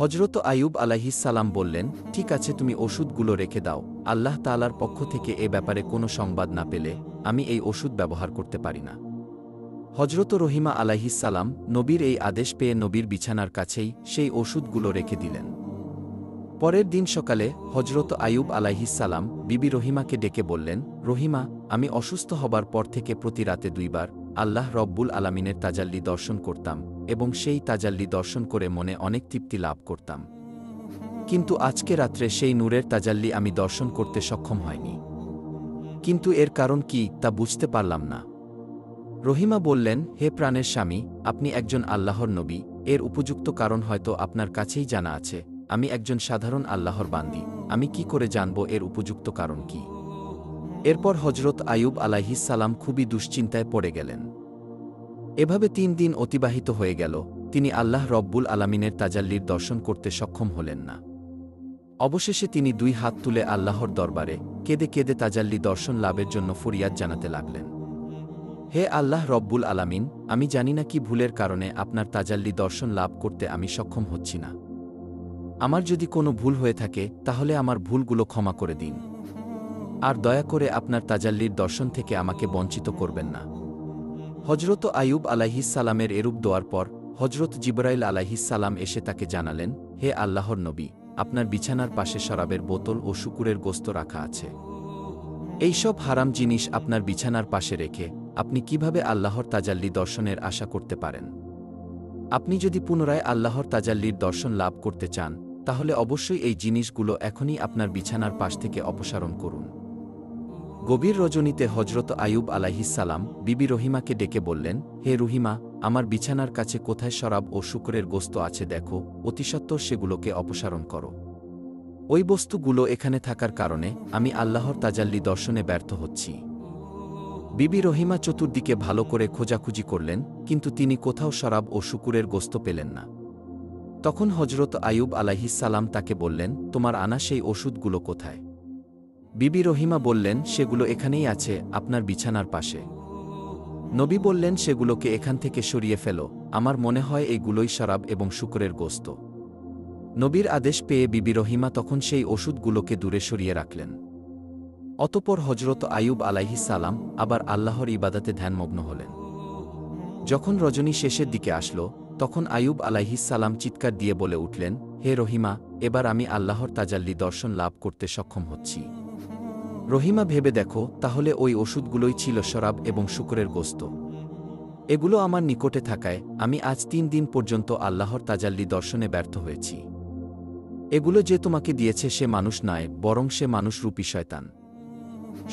হজরত আইয়ুব আলাইহিস সালাম বললেন, ঠিক আছে, তুমি ওষুধগুলো রেখে দাও, আল্লাহ তাআলার পক্ষ থেকে এ ব্যাপারে কোনো সংবাদ না পেলে আমি এই ওষুধ ব্যবহার করতে পারি না। হজরত রহিমা আলাইহিস সালাম নবীর এই আদেশ পেয়ে নবীর বিছানার কাছেই সেই ওষুধগুলো রেখে দিলেন। পরের দিন সকালে হজরত আইয়ুব আলাইহিস সালাম বিবি রহিমাকে ডেকে বললেন, রহিমা, আমি অসুস্থ হবার পর থেকে প্রতি রাতে 2 বার আল্লাহ রব্বুল আলামিনের তাজাল্লি দর্শন করতাম এবং সেই তাজাল্লি দর্শন করে মনে অনেক তৃপ্তি লাভ করতাম। কিন্তু আজকে রাত্রে সেই নূরের তাজাল্লি আমি দর্শন করতে সক্ষম হয়নি। কিন্তু এর কারণ কি তা বুঝতে পারলাম না। রহিমা বললেন, হে প্রাণের স্বামী, আপনি একজন আল্লাহর নবী, এর উপযুক্ত কারণ হয়তো আপনার কাছেই জানা আছে। আমি একজন সাধারণ আল্লাহর বান্দী, আমি কি করে জানব এর উপযুক্ত কারণ কি? এরপর হজরত আইয়ুব আলাইহিস সালাম খুবই দুশ্চিন্তায় পড়ে গেলেন। এভাবে 3 দিন অতিবাহিত হয়ে গেল, তিনি আল্লাহ রব্বুল আলামিনের তাজাল্লির দর্শন করতে সক্ষম হলেন না। অবশেষে তিনি 2 হাত তুলে আল্লাহর দরবারে কেঁদে কেঁদে তাজাল্লি দর্শন লাভের জন্য ফরিয়াদ জানাতে লাগলেন। হে আল্লাহ রব্বুল আলামিন, আমি জানি না কি ভুলের কারণে আপনার তাজাল্লি দর্শন লাভ করতে আমি সক্ষম হচ্ছি না। আমার যদি কোনো ভুল হয়ে থাকে তাহলে আমার ভুলগুলো ক্ষমা করে দিন, আর দয়া করে আপনার তাজাল্লির দর্শন থেকে আমাকে বঞ্চিত করবেন না। হজরত আইয়ুব আলাইহিস সালামের এরূপ দোয়ার পর হজরত জিবরাইল আলাইহিস সালাম এসে তাকে জানালেন, হে আল্লাহর নবী, আপনার বিছানার পাশে শরাবের বোতল ও শূকরের গোস্ত রাখা আছে। এইসব হারাম জিনিস আপনার বিছানার পাশে রেখে আপনি কিভাবে আল্লাহর তাজাল্লি দর্শনের আশা করতে পারেন? আপনি যদি পুনরায় আল্লাহর তাজাল্লির দর্শন লাভ করতে চান তাহলে অবশ্যই এই জিনিসগুলো এখনই আপনার বিছানার পাশ থেকে অপসারণ করুন। গভীর রজনীতে হজরত আইয়ুব আলাইহিস সালাম বিবি রহিমাকে ডেকে বললেন, হে রহিমা, আমার বিছানার কাছে কোথায় শরাব ও শূকরের গোস্ত আছে দেখো, অতিসত্বর সেগুলোকে অপসারণ করো। ওই বস্তুগুলো এখানে থাকার কারণে আমি আল্লাহর তাজাল্লি দর্শনে ব্যর্থ হচ্ছি। বিবি রহিমা চতুর্দিকে ভালো করে খোঁজাখুঁজি করলেন, কিন্তু তিনি কোথাও শরাব ও শূকরের গোস্ত পেলেন না। তখন হজরত আইয়ুব আলাইহিস সালাম তাকে বললেন, তোমার আনা সেই ওষুধগুলো কোথায়? বিবি রহিমা বললেন, সেগুলো এখানেই আছে, আপনার বিছানার পাশে। নবী বললেন, সেগুলোকে এখান থেকে সরিয়ে ফেলো, আমার মনে হয় এইগুলোই শরাব এবং শূকরের গোস্ত। নবীর আদেশ পেয়ে বিবি রহিমা তখন সেই ওষুধগুলোকে দূরে সরিয়ে রাখলেন। অতঃপর হজরত আইয়ুব আলাইহিস সালাম আবার আল্লাহর ইবাদতে ধ্যানমগ্ন হলেন। যখন রজনী শেষের দিকে আসলো তখন আইয়ুব আলাইহিস সালাম চিৎকার দিয়ে বলে উঠলেন, হে রহিমা, এবার আমি আল্লাহর তাজাল্লি দর্শন লাভ করতে সক্ষম হচ্ছি। রহিমা, ভেবে দেখো, তাহলে ওই ওষুধগুলোই ছিল শরাব এবং শূকরের গোস্ত। এগুলো আমার নিকটে থাকায় আমি আজ 3 দিন পর্যন্ত আল্লাহর তাজাল্লি দর্শনে ব্যর্থ হয়েছি। এগুলো যে তোমাকে দিয়েছে সে মানুষ নয়, বরং সে মানুষরূপী শয়তান।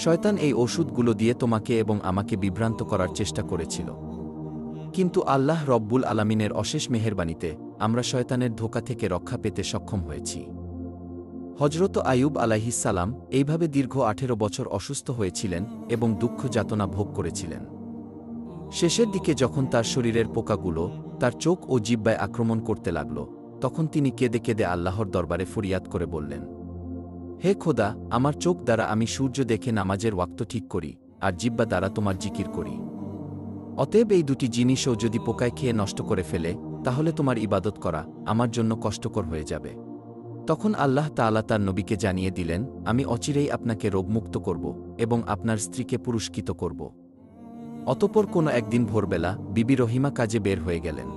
শয়তান এই ওষুধগুলো দিয়ে তোমাকে এবং আমাকে বিভ্রান্ত করার চেষ্টা করেছিল। কিন্তু আল্লাহ রব্বুল আলামিনের অশেষ মেহেরবানিতে আমরা শয়তানের ধোঁকা থেকে রক্ষা পেতে সক্ষম হয়েছি। হজরত আইয়ুব আলাইহিসসালাম এইভাবে দীর্ঘ 18 বছর অসুস্থ হয়েছিলেন এবং দুঃখ যাতনা ভোগ করেছিলেন। শেষের দিকে যখন তার শরীরের পোকাগুলো তার চোখ ও জিহ্বায় আক্রমণ করতে লাগল, তখন তিনি কেঁদে কেঁদে আল্লাহর দরবারে ফরিয়াদ করে বললেন, হে খোদা, আমার চোখ দ্বারা আমি সূর্য দেখে নামাজের ওয়াক্ত ঠিক করি, আর জিহ্বা দ্বারা তোমার জিকির করি। অতএব এই দুটি জিনিসও যদি পোকায় খেয়ে নষ্ট করে ফেলে, তাহলে তোমার ইবাদত করা আমার জন্য কষ্টকর হয়ে যাবে। তখন আল্লাহ তাআলা তার নবীকে জানিয়ে দিলেন, আমি অচিরেই আপনাকে রোগমুক্ত করব এবং আপনার স্ত্রীকে পুরস্কৃত করব। অতঃপর কোনো একদিন ভোরবেলা বিবি রহিমা কাজে বের হয়ে গেলেন।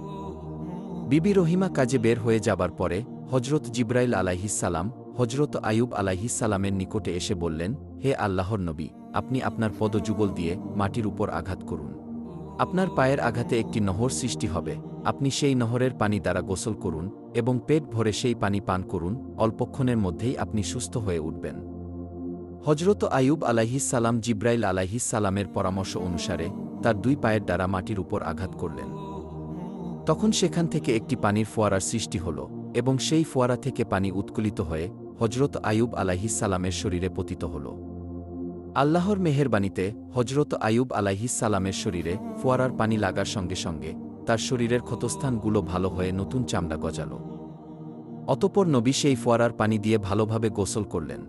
বিবি রহিমা কাজে বের হয়ে যাবার পরে হজরত জিব্রাইল আলাইহিসসালাম হজরত আইয়ুব আলাইহিসসালামের নিকটে এসে বললেন, হে আল্লাহর নবী, আপনি আপনার পদযুগল দিয়ে মাটির উপর আঘাত করুন। আপনার পায়ের আঘাতে একটি নহর সৃষ্টি হবে, আপনি সেই নহরের পানি দ্বারা গোসল করুন এবং পেট ভরে সেই পানি পান করুন, অল্পক্ষণের মধ্যেই আপনি সুস্থ হয়ে উঠবেন। হজরত আইয়ুব আলাইহিসসালাম জিব্রাইল আলাইহিসসালামের পরামর্শ অনুসারে তার দুই পায়ের দ্বারা মাটির উপর আঘাত করলেন। তখন সেখান থেকে একটি পানির ফোয়ারার সৃষ্টি হল এবং সেই ফোয়ারা থেকে পানি উৎকলিত হয়ে হজরত আইয়ুব আলাইহিসসালামের শরীরে পতিত হল। আল্লাহর মেহেরবানিতে হজরত আইয়ুব আলাইহিসসালামের শরীরে ফোয়ারার পানি লাগার সঙ্গে সঙ্গে তার শরীরের ক্ষতস্থানগুলো ভালো হয়ে নতুন চামড়া গজাল। অতঃপর নবী সেই ফোয়ারার পানি দিয়ে ভালোভাবে গোসল করলেন।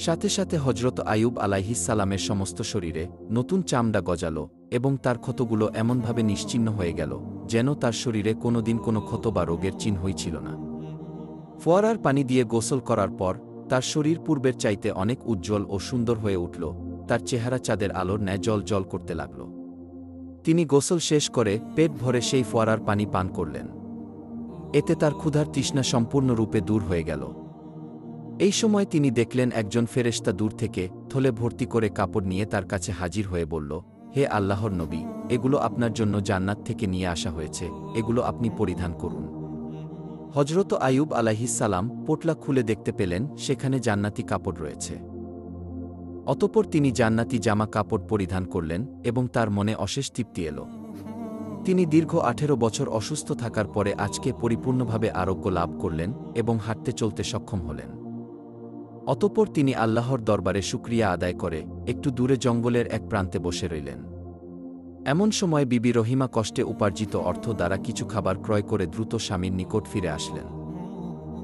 সাথে সাথে হজরত আইয়ুব আলাইহিসসালামের সমস্ত শরীরে নতুন চামড়া গজাল এবং তার ক্ষতগুলো এমনভাবে নিশ্চিহ্ন হয়ে গেল যেন তার শরীরে কোনোদিন কোনো ক্ষত বা রোগের চিহ্নই ছিল না। ফোয়ারার পানি দিয়ে গোসল করার পর তার শরীর পূর্বের চাইতে অনেক উজ্জ্বল ও সুন্দর হয়ে উঠল, তার চেহারা চাঁদের আলোর ন্যায় জল জল করতে লাগল। তিনি গোসল শেষ করে পেট ভরে সেই ফোয়ারার পানি পান করলেন। এতে তার ক্ষুধার তৃষ্ণা সম্পূর্ণরূপে দূর হয়ে গেল। এই সময় তিনি দেখলেন একজন ফেরেশতা দূর থেকে থলে ভর্তি করে কাপড় নিয়ে তার কাছে হাজির হয়ে বলল, হে আল্লাহর নবী, এগুলো আপনার জন্য জান্নাত থেকে নিয়ে আসা হয়েছে, এগুলো আপনি পরিধান করুন। হজরত আইয়ুব আলাইহিসসালাম পোটলা খুলে দেখতে পেলেন সেখানে জান্নাতি কাপড় রয়েছে। অতঃপর তিনি জান্নাতি জামা কাপড় পরিধান করলেন এবং তার মনে অশেষ তৃপ্তি এল। তিনি দীর্ঘ 18 বছর অসুস্থ থাকার পরে আজকে পরিপূর্ণভাবে আরোগ্য লাভ করলেন এবং হাঁটতে চলতে সক্ষম হলেন। অতঃপর তিনি আল্লাহর দরবারে শুকরিয়া আদায় করে একটু দূরে জঙ্গলের এক প্রান্তে বসে রইলেন। এমন সময় বিবি রহিমা কষ্টে উপার্জিত অর্থ দ্বারা কিছু খাবার ক্রয় করে দ্রুত স্বামীর নিকট ফিরে আসলেন।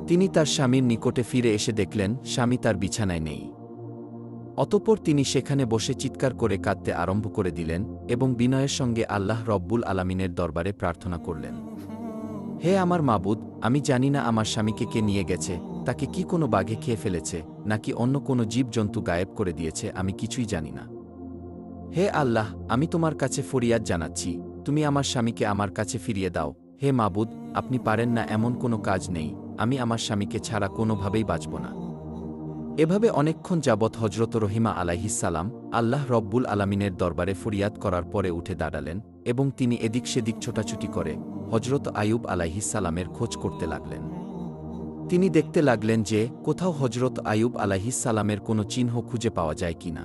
তিনি তার স্বামীর নিকটে ফিরে এসে দেখলেন স্বামী তার বিছানায় নেই। অতঃপর তিনি সেখানে বসে চিৎকার করে কাঁদতে আরম্ভ করে দিলেন এবং বিনয়ের সঙ্গে আল্লাহ রব্বুল আলামিনের দরবারে প্রার্থনা করলেন, হে আমার মাবুদ, আমি জানি না আমার স্বামীকে কে নিয়ে গেছে, তাকে কি কোনো বাঘে খেয়ে ফেলেছে নাকি অন্য কোনো জীবজন্তু গায়েব করে দিয়েছে, আমি কিছুই জানি না। হে আল্লাহ, আমি তোমার কাছে ফরিয়াদ জানাচ্ছি, তুমি আমার স্বামীকে আমার কাছে ফিরিয়ে দাও। হে মাবুদ, আপনি পারেন না এমন কোনো কাজ নেই, আমি আমার স্বামীকে ছাড়া কোনোভাবেই বাঁচব না। এভাবে অনেকক্ষণ যাবৎ হজরত রহিমা আলাইহিসসালাম আল্লাহ রব্বুল আলামিনের দরবারে ফরিয়াদ করার পরে উঠে দাঁড়ালেন এবং তিনি এদিক সেদিক ছোটাছুটি করে হজরত আইয়ুব আলাইহিসসালামের খোঁজ করতে লাগলেন। তিনি দেখতে লাগলেন যে কোথাও হজরত আইয়ুব আলাইহিসসালামের কোনো চিহ্ন খুঁজে পাওয়া যায় কিনা।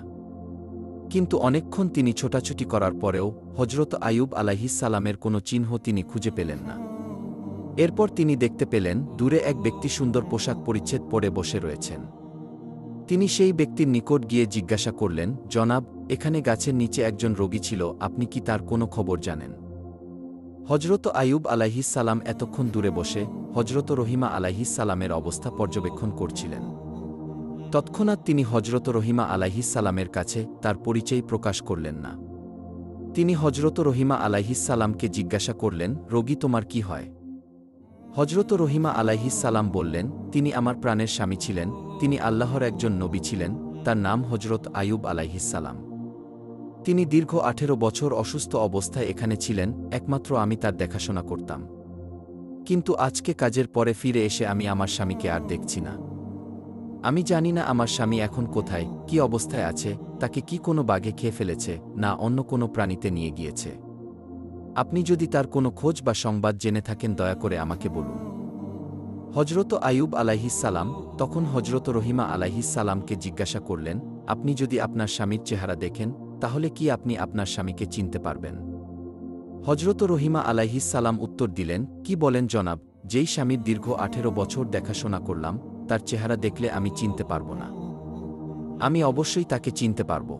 কিন্তু অনেকক্ষণ তিনি ছোটাছুটি করার পরেও হজরত আইয়ুব আলাইহিসসালামের কোনো চিহ্ন তিনি খুঁজে পেলেন না। এরপর তিনি দেখতে পেলেন দূরে এক ব্যক্তি সুন্দর পোশাক পরিচ্ছেদ পরে বসে রয়েছেন। তিনি সেই ব্যক্তির নিকট গিয়ে জিজ্ঞাসা করলেন, জনাব, এখানে গাছের নিচে একজন রোগী ছিল, আপনি কি তার কোনো খবর জানেন? হজরত আইয়ুব আলাইহিসসালাম এতক্ষণ দূরে বসে হজরত রহিমা আলাইহিসসালামের অবস্থা পর্যবেক্ষণ করছিলেন। তৎক্ষণাৎ তিনি হজরত রহিমা আলাইহিসসালামের কাছে তার পরিচয় প্রকাশ করলেন না। তিনি হজরত রহিমা আলাইহিসসালামকে জিজ্ঞাসা করলেন, রোগী তোমার কি হয়? হজরত রহিমা আলাইহিসসালাম বললেন, তিনি আমার প্রাণের স্বামী ছিলেন, তিনি আল্লাহর একজন নবী ছিলেন, তার নাম হজরত আইয়ুব আলাইহিসসালাম। তিনি দীর্ঘ 18 বছর অসুস্থ অবস্থায় এখানে ছিলেন, একমাত্র আমি তার দেখাশোনা করতাম। কিন্তু আজকে কাজের পরে ফিরে এসে আমি আমার স্বামীকে আর দেখছি না। আমি জানি না আমার স্বামী এখন কোথায়, কি অবস্থায় আছে, তাকে কি কোনো বাঘে খেয়ে ফেলেছে না অন্য কোনো প্রাণীতে নিয়ে গিয়েছে। আপনি যদি তার কোনো খোঁজ বা সংবাদ জেনে থাকেন দয়া করে আমাকে বলুন। হজরত আইয়ুব আলাইহিসসালাম তখন হজরত রহিমা আলাইহিসসালামকে জিজ্ঞাসা করলেন, আপনি যদি আপনার স্বামীর চেহারা দেখেন তাহলে কি আপনি আপনার স্বামীকে চিনতে পারবেন? হজরত রহিমা আলাইহিসসালাম উত্তর দিলেন, কি বলেন জনাব, যেই স্বামীর দীর্ঘ 18 বছর দেখাশোনা করলাম, তার চেহারা দেখলে আমি চিনতে পারব না। আমি অবশ্যই তাকে চিনতে পারব।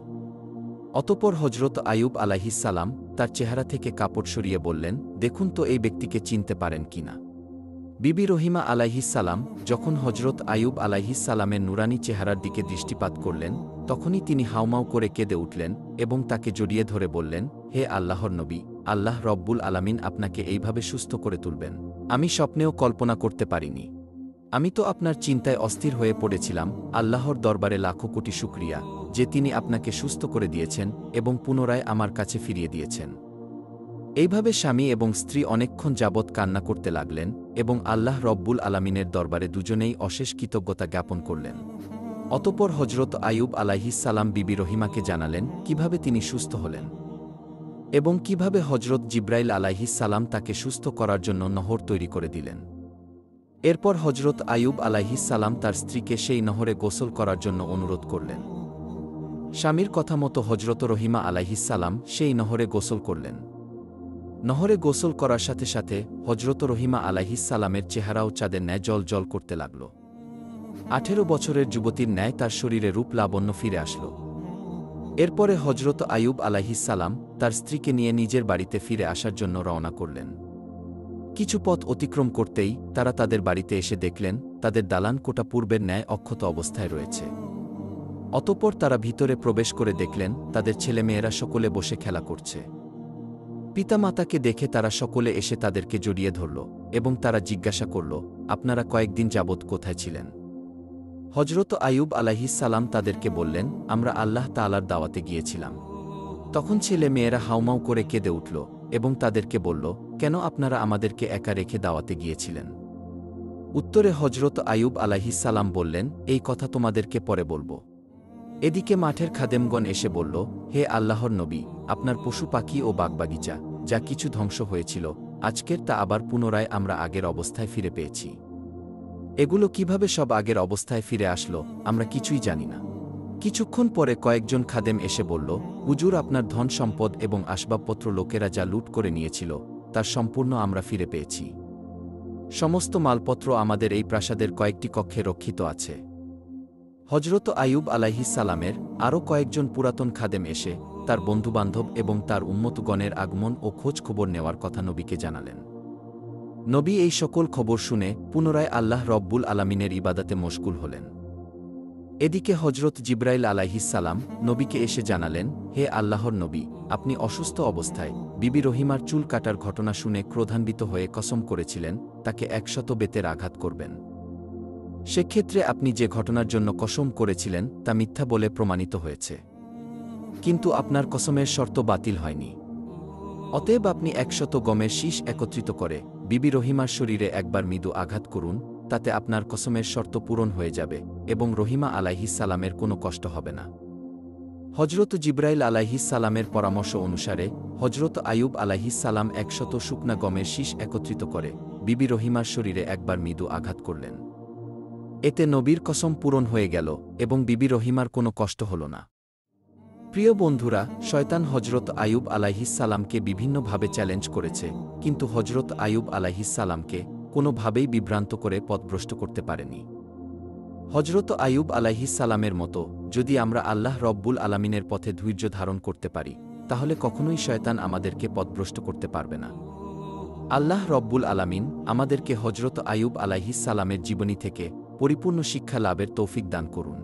অতঃপর হজরত আইয়ুব আলাইহিসসালাম তার চেহারা থেকে কাপড় সরিয়ে বললেন, দেখুন তো এই ব্যক্তিকে চিনতে পারেন কিনা। বিবি রহিমা আলাইহিসসালাম যখন হজরত আইয়ুব আলাইহিসসালামের নুরানি চেহারার দিকে দৃষ্টিপাত করলেন, তখনই তিনি হাউমাউ করে কেঁদে উঠলেন এবং তাকে জড়িয়ে ধরে বললেন, হে আল্লাহর নবী, আল্লাহ রব্বুল আলামিন আপনাকে এইভাবে সুস্থ করে তুলবেন আমি স্বপ্নেও কল্পনা করতে পারিনি। আমি তো আপনার চিন্তায় অস্থির হয়ে পড়েছিলাম। আল্লাহর দরবারে লাখো কোটি শুকরিয়া যে তিনি আপনাকে সুস্থ করে দিয়েছেন এবং পুনরায় আমার কাছে ফিরিয়ে দিয়েছেন। এইভাবে স্বামী এবং স্ত্রী অনেকক্ষণ যাবৎ কান্না করতে লাগলেন এবং আল্লাহ রব্বুল আলামিনের দরবারে দুজনেই অশেষ কৃতজ্ঞতা জ্ঞাপন করলেন। অতঃপর হজরত আইয়ুব আলাইহিসসালাম বিবি রহিমাকে জানালেন কিভাবে তিনি সুস্থ হলেন এবং কিভাবে হজরত জিব্রাইল আলাইহিসসালাম তাকে সুস্থ করার জন্য নহর তৈরি করে দিলেন। এরপর হজরত আইয়ুব আলাইহিসসালাম তার স্ত্রীকে সেই নহরে গোসল করার জন্য অনুরোধ করলেন। স্বামীর কথা মতো হজরত রহিমা আলাইহিসসালাম সেই নহরে গোসল করলেন। নহরে গোসল করার সাথে সাথে হজরত রহিমা আলাইহিসসালামের চেহারাও চাঁদের ন্যায় জল জল করতে লাগল। 18 বছরের যুবতীর ন্যায় তার শরীরে রূপ লাবণ্য ফিরে আসল। এরপরে হজরত আইয়ুব আলাইহিসসালাম তার স্ত্রীকে নিয়ে নিজের বাড়িতে ফিরে আসার জন্য রওনা করলেন। কিছু পথ অতিক্রম করতেই তারা তাদের বাড়িতে এসে দেখলেন তাদের দালান কোটা পূর্বের ন্যায় অক্ষত অবস্থায় রয়েছে। অতঃপর তারা ভিতরে প্রবেশ করে দেখলেন তাদের ছেলেমেয়েরা সকলে বসে খেলা করছে। পিতামাতাকে দেখে তারা সকলে এসে তাদেরকে জড়িয়ে ধরল এবং তারা জিজ্ঞাসা করল, আপনারা কয়েকদিন যাবৎ কোথায় ছিলেন? হজরত আইয়ুব আলাইহিসসালাম তাদেরকে বললেন, আমরা আল্লাহ তাআলার দাওয়াতে গিয়েছিলাম। তখন ছেলে মেয়েরা হাউমাউ করে কেঁদে উঠল এবং তাদেরকে বলল, কেন আপনারা আমাদেরকে একা রেখে দাওয়াতে গিয়েছিলেন? উত্তরে হজরত আইয়ুব আলাইহিসসালাম বললেন, এই কথা তোমাদেরকে পরে বলবো। এদিকে মাঠের খাদেমগণ এসে বলল, হে আল্লাহর নবী, আপনার পশু পাখি ও বাগবাগিচা যা কিছু ধ্বংস হয়েছিল, আজকের তা আবার পুনরায় আমরা আগের অবস্থায় ফিরে পেয়েছি। এগুলো কিভাবে সব আগের অবস্থায় ফিরে আসলো আমরা কিছুই জানি না। কিছুক্ষণ পরে কয়েকজন খাদেম এসে বলল, হুজুর, আপনার ধন সম্পদ এবং আসবাবপত্র লোকেরা যা লুট করে নিয়েছিল তার সম্পূর্ণ আমরা ফিরে পেয়েছি। সমস্ত মালপত্র আমাদের এই প্রাসাদের কয়েকটি কক্ষে রক্ষিত আছে। হজরত আইয়ুব আলাইহিসসালামের আরও কয়েকজন পুরাতন খাদেম এসে তার বন্ধুবান্ধব এবং তার উম্মতগণের আগমন ও খোঁজ খবর নেওয়ার কথা নবীকে জানালেন। নবী এই সকল খবর শুনে পুনরায় আল্লাহ রব্বুল আলামিনের ইবাদাতে মশগুল হলেন। এদিকে হজরত জিব্রাইল আলাইহিসসালাম নবীকে এসে জানালেন, হে আল্লাহর নবী, আপনি অসুস্থ অবস্থায় বিবি রহিমার চুল কাটার ঘটনা শুনে ক্রোধান্বিত হয়ে কসম করেছিলেন তাকে 100 বেতের আঘাত করবেন। সেক্ষেত্রে আপনি যে ঘটনার জন্য কসম করেছিলেন তা মিথ্যা বলে প্রমাণিত হয়েছে, কিন্তু আপনার কসমের শর্ত বাতিল হয়নি। অতএব আপনি 100 গমের শীষ একত্রিত করে বিবি রহিমার শরীরে একবার মৃদু আঘাত করুন, তাতে আপনার কসমের শর্ত পূরণ হয়ে যাবে এবং রহিমা আলাইহিসসালামের কোনো কষ্ট হবে না। হজরত জিব্রাইল আলাইহিসসালামের পরামর্শ অনুসারে হজরত আইয়ুব আলাইহিসসালাম 100 শুকনা গমের শীষ একত্রিত করে বিবি রহিমার শরীরে একবার মৃদু আঘাত করলেন। এতে নবীর কসম পূরণ হয়ে গেল এবং বিবি রহিমার কোনো কষ্ট হল না। প্রিয় বন্ধুরা, শয়তান হজরত আইয়ুব আলাইহিসসালামকে বিভিন্নভাবে চ্যালেঞ্জ করেছে, কিন্তু হজরত আইয়ুব আলাইহিসসালামকে কোনোভাবেই বিভ্রান্ত করে পথভ্রষ্ট করতে পারেনি। হজরত আইয়ুব আলাইহিসসালামের মতো যদি আমরা আল্লাহ রব্বুল আলামিনের পথে ধৈর্য ধারণ করতে পারি, তাহলে কখনোই শয়তান আমাদেরকে পথভ্রষ্ট করতে পারবে না। আল্লাহ রব্বুল আলামিন আমাদেরকে হজরত আইয়ুব আলাইহিসসালামের জীবনী থেকে পরিপূর্ণ শিক্ষা লাভের তৌফিক দান করুন।